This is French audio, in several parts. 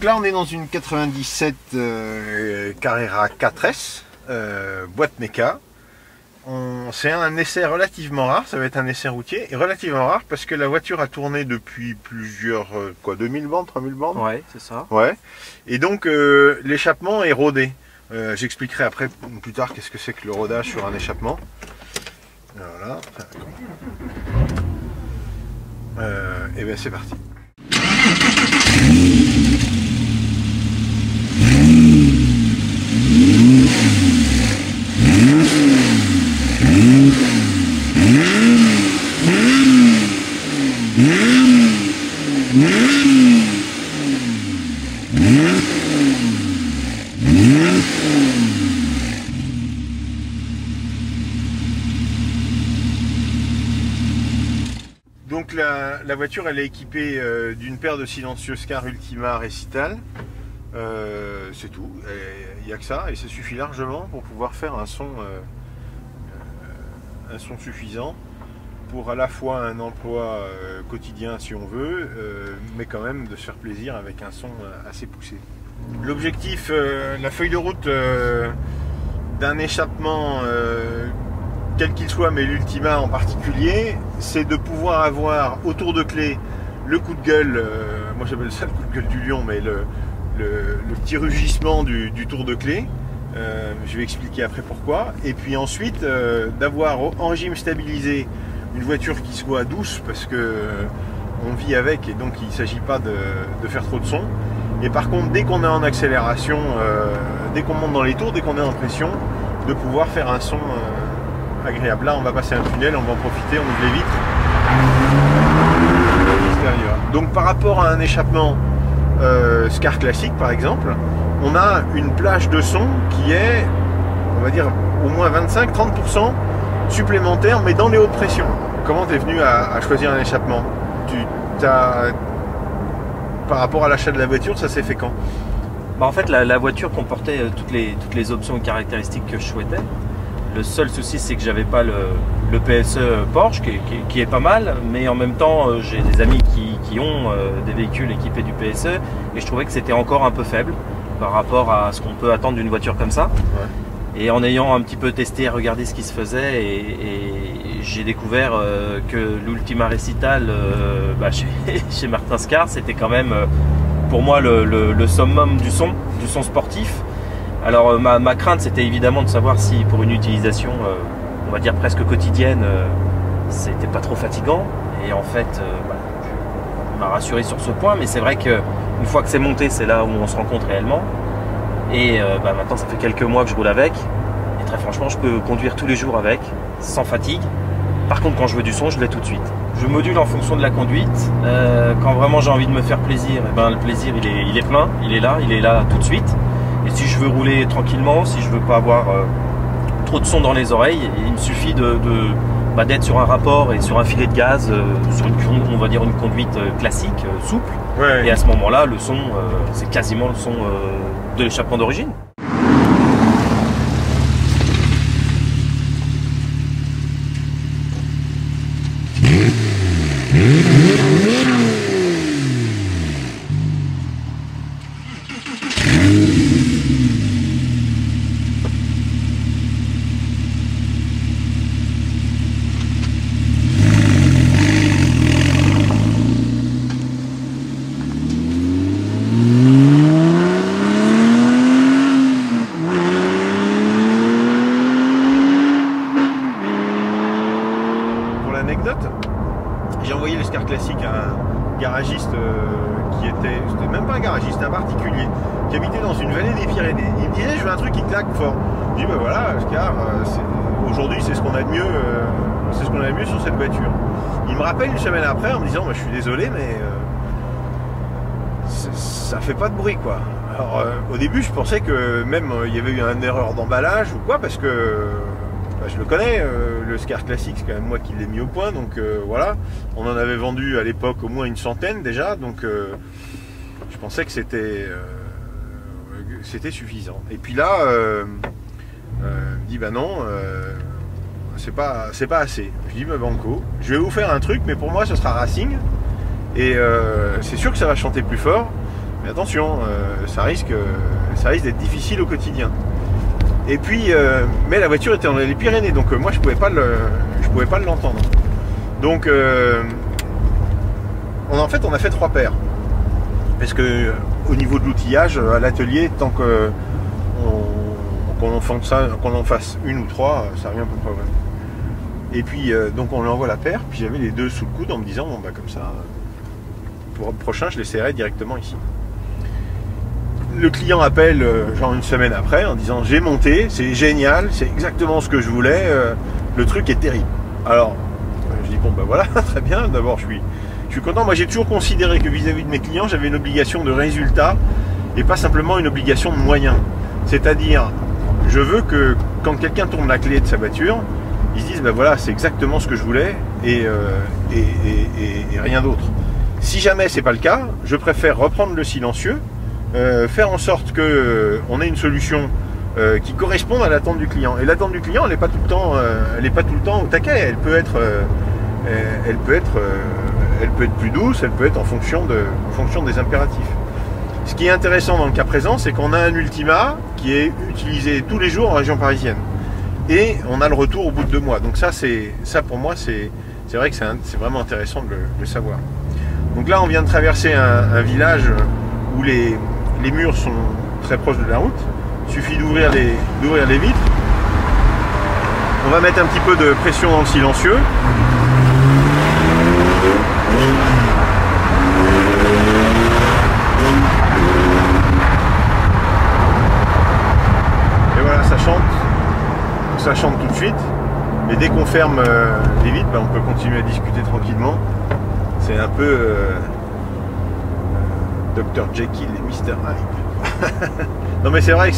là on est dans une 97 Carrera 4S, boîte méca. C'est un essai relativement rare, ça va être un essai routier, et relativement rare parce que la voiture a tourné depuis plusieurs, 2000 bandes, 3000 bandes. Ouais, c'est ça. Ouais. Et donc l'échappement est rodé. J'expliquerai après, plus tard, qu'est-ce que c'est que le rodage sur un échappement. Voilà. Et bien c'est parti. Donc la voiture elle est équipée d'une paire de silencieux Scar Ultima Recital, c'est tout, il n'y a que ça et ça suffit largement pour pouvoir faire un son suffisant pour à la fois un emploi quotidien si on veut, mais quand même de se faire plaisir avec un son assez poussé. L'objectif, la feuille de route d'un échappement quel qu'il soit, mais l'Ultima en particulier, c'est de pouvoir avoir autour de clé le coup de gueule, moi j'appelle ça le coup de gueule du lion, mais le petit rugissement du tour de clé, je vais expliquer après pourquoi, et puis ensuite d'avoir en régime stabilisé une voiture qui soit douce, parce que on vit avec et donc il ne s'agit pas de faire trop de son, et par contre dès qu'on est en accélération, dès qu'on monte dans les tours, dès qu'on est en pression, de pouvoir faire un son agréable. Là on va passer un tunnel, on va en profiter, on ouvre les vitres. Donc par rapport à un échappement Scar classique par exemple, on a une plage de son qui est, on va dire, au moins 25-30% supplémentaire, mais dans les hautes pressions. Comment tu es venu à choisir un échappement? Par rapport à l'achat de la voiture, ça s'est fait quand? En fait la voiture comportait toutes les options et caractéristiques que je souhaitais. Le seul souci, c'est que j'avais pas le PSE Porsche, qui est pas mal, mais en même temps, j'ai des amis qui ont des véhicules équipés du PSE, et je trouvais que c'était encore un peu faible par rapport à ce qu'on peut attendre d'une voiture comme ça. Ouais. Et en ayant un petit peu testé, regardé ce qui se faisait, et j'ai découvert que l'Ultima Recital chez Martin Scar, c'était quand même pour moi le summum du son sportif. Alors ma crainte, c'était évidemment de savoir si pour une utilisation, on va dire presque quotidienne, c'était pas trop fatigant. Et en fait, on m'a rassuré sur ce point. Mais c'est vrai qu'une fois que c'est monté, c'est là où on se rend compte réellement. Et maintenant, ça fait quelques mois que je roule avec. Et très franchement, je peux conduire tous les jours avec, sans fatigue. Par contre, quand je veux du son, je l'ai tout de suite. Je module en fonction de la conduite. Quand vraiment j'ai envie de me faire plaisir, le plaisir, il est plein, il est là tout de suite. Et si je veux rouler tranquillement, si je veux pas avoir trop de son dans les oreilles, il me suffit d'être sur un rapport et sur un filet de gaz, sur on va dire une conduite classique, souple. Ouais. Et à ce moment-là, le son, c'est quasiment le son de l'échappement d'origine. J'ai envoyé le Scar classique à un garagiste c'était même pas un garagiste, un particulier qui habitait dans une vallée des Pyrénées. Il me disait je veux un truc qui claque fort. Je dis ben voilà, Scar, aujourd'hui c'est ce qu'on a de mieux, sur cette voiture. Il me rappelle une semaine après en me disant je suis désolé mais ça fait pas de bruit quoi. Alors au début je pensais que même il y avait eu une erreur d'emballage ou quoi, parce que je le connais, le Scar classique, c'est quand même moi qui l'ai mis au point, donc voilà. On en avait vendu à l'époque au moins une centaine déjà, donc je pensais que c'était suffisant. Et puis là, il me dit bah non, c'est pas assez. Je dis bah banco, je vais vous faire un truc, mais pour moi ce sera racing, et c'est sûr que ça va chanter plus fort, Mais attention, ça risque d'être difficile au quotidien. Et puis, mais la voiture était dans les Pyrénées, donc moi je pouvais pas l'entendre. Donc, en fait, on a fait 3 paires. Parce que au niveau de l'outillage, à l'atelier, tant qu'on en fasse 1 ou 3, ça revient à peu près au même. Et puis, donc on lui envoie la paire, puis j'avais les 2 sous le coude en me disant, bon bah comme ça, pour le prochain, je l'essaierai directement ici. Le client appelle genre 1 semaine après en disant, j'ai monté, c'est génial, c'est exactement ce que je voulais, le truc est terrible. Alors, je dis, bon bah voilà, très bien, d'abord je suis content. Moi j'ai toujours considéré que vis-à-vis de mes clients, j'avais une obligation de résultat et pas simplement une obligation de moyens. C'est-à-dire, je veux que quand quelqu'un tourne la clé de sa voiture, ils se disent, ben voilà, c'est exactement ce que je voulais et rien d'autre. Si jamais c'est pas le cas, je préfère reprendre le silencieux, faire en sorte qu'on ait une solution qui corresponde à l'attente du client. Et l'attente du client, elle n'est pas tout le temps au taquet. Elle peut être plus douce, elle peut être en fonction des impératifs. Ce qui est intéressant dans le cas présent, c'est qu'on a un Ultima qui est utilisé tous les jours en région parisienne. Et on a le retour au bout de 2 mois. Donc ça pour moi, c'est vrai que c'est vraiment intéressant de le savoir. Donc là, on vient de traverser un village où les murs sont très proches de la route. Il suffit d'ouvrir les vitres. On va mettre un petit peu de pression dans le silencieux. Et voilà, ça chante. Ça chante tout de suite. Mais dès qu'on ferme les vitres, on peut continuer à discuter tranquillement. C'est un peu Dr Jekyll et Mr Hyde. Non mais c'est vrai que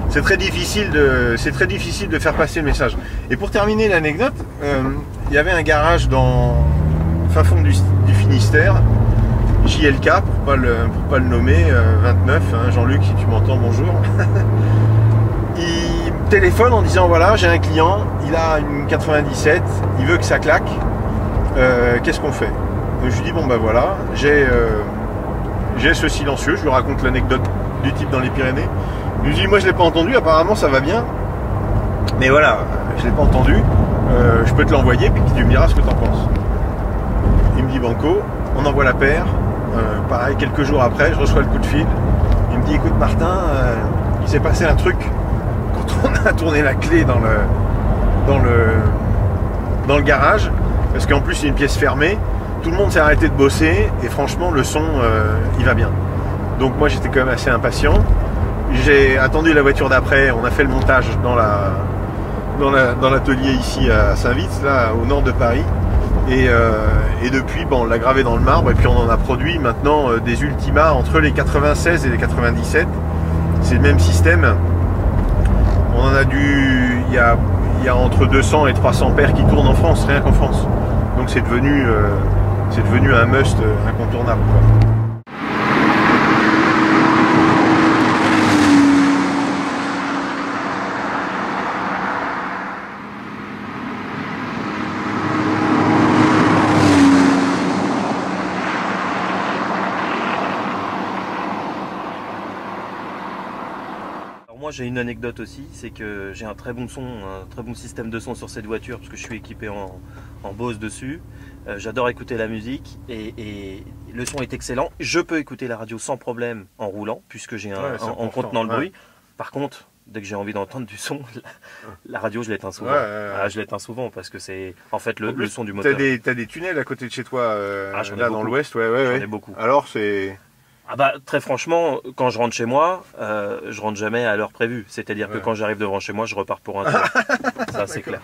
c'est très difficile de faire passer le message. Et pour terminer l'anecdote, il y avait un garage dans fin fond du Finistère, JLK pour pas le nommer, 29, hein, Jean-Luc si tu m'entends, bonjour. Il téléphone en disant voilà, j'ai un client, il a une 97, il veut que ça claque, qu'est-ce qu'on fait? Je lui dis bon bah voilà, j'ai ce silencieux, je lui raconte l'anecdote du type dans les Pyrénées. Il lui dit moi je l'ai pas entendu, apparemment ça va bien, mais voilà, je l'ai pas entendu, je peux te l'envoyer puis tu me diras ce que tu en penses. Il me dit banco, on envoie la paire, pareil quelques jours après je reçois le coup de fil, il me dit écoute Martin, il s'est passé un truc quand on a tourné la clé dans le garage, parce qu'en plus c'est une pièce fermée, tout le monde s'est arrêté de bosser et franchement le son il va bien. Donc moi j'étais quand même assez impatient. J'ai attendu la voiture d'après, on a fait le montage dans l'atelier ici à Saint-Vith, là au nord de Paris. Et depuis on l'a gravé dans le marbre et puis on en a produit maintenant des Ultima entre les 96 et les 97. C'est le même système. On en a il y a entre 200 et 300 paires qui tournent en France, rien qu'en France. Donc c'est devenu un must incontournable, quoi. Moi j'ai une anecdote aussi, c'est que j'ai un très bon son, un très bon système de son sur cette voiture parce que je suis équipé en Bose dessus. J'adore écouter la musique et le son est excellent. Je peux écouter la radio sans problème en roulant puisque j'ai en contenant le bruit. Par contre, dès que j'ai envie d'entendre du son, la radio je l'éteins souvent. Je l'éteins souvent parce que c'est en fait le son du moteur. T'as des tunnels à côté de chez toi, là dans l'ouest, J'en ai beaucoup. Alors c'est... Ah bah très franchement, quand je rentre chez moi, je rentre jamais à l'heure prévue. C'est-à-dire que quand j'arrive devant chez moi, je repars pour un tour. Ça c'est clair.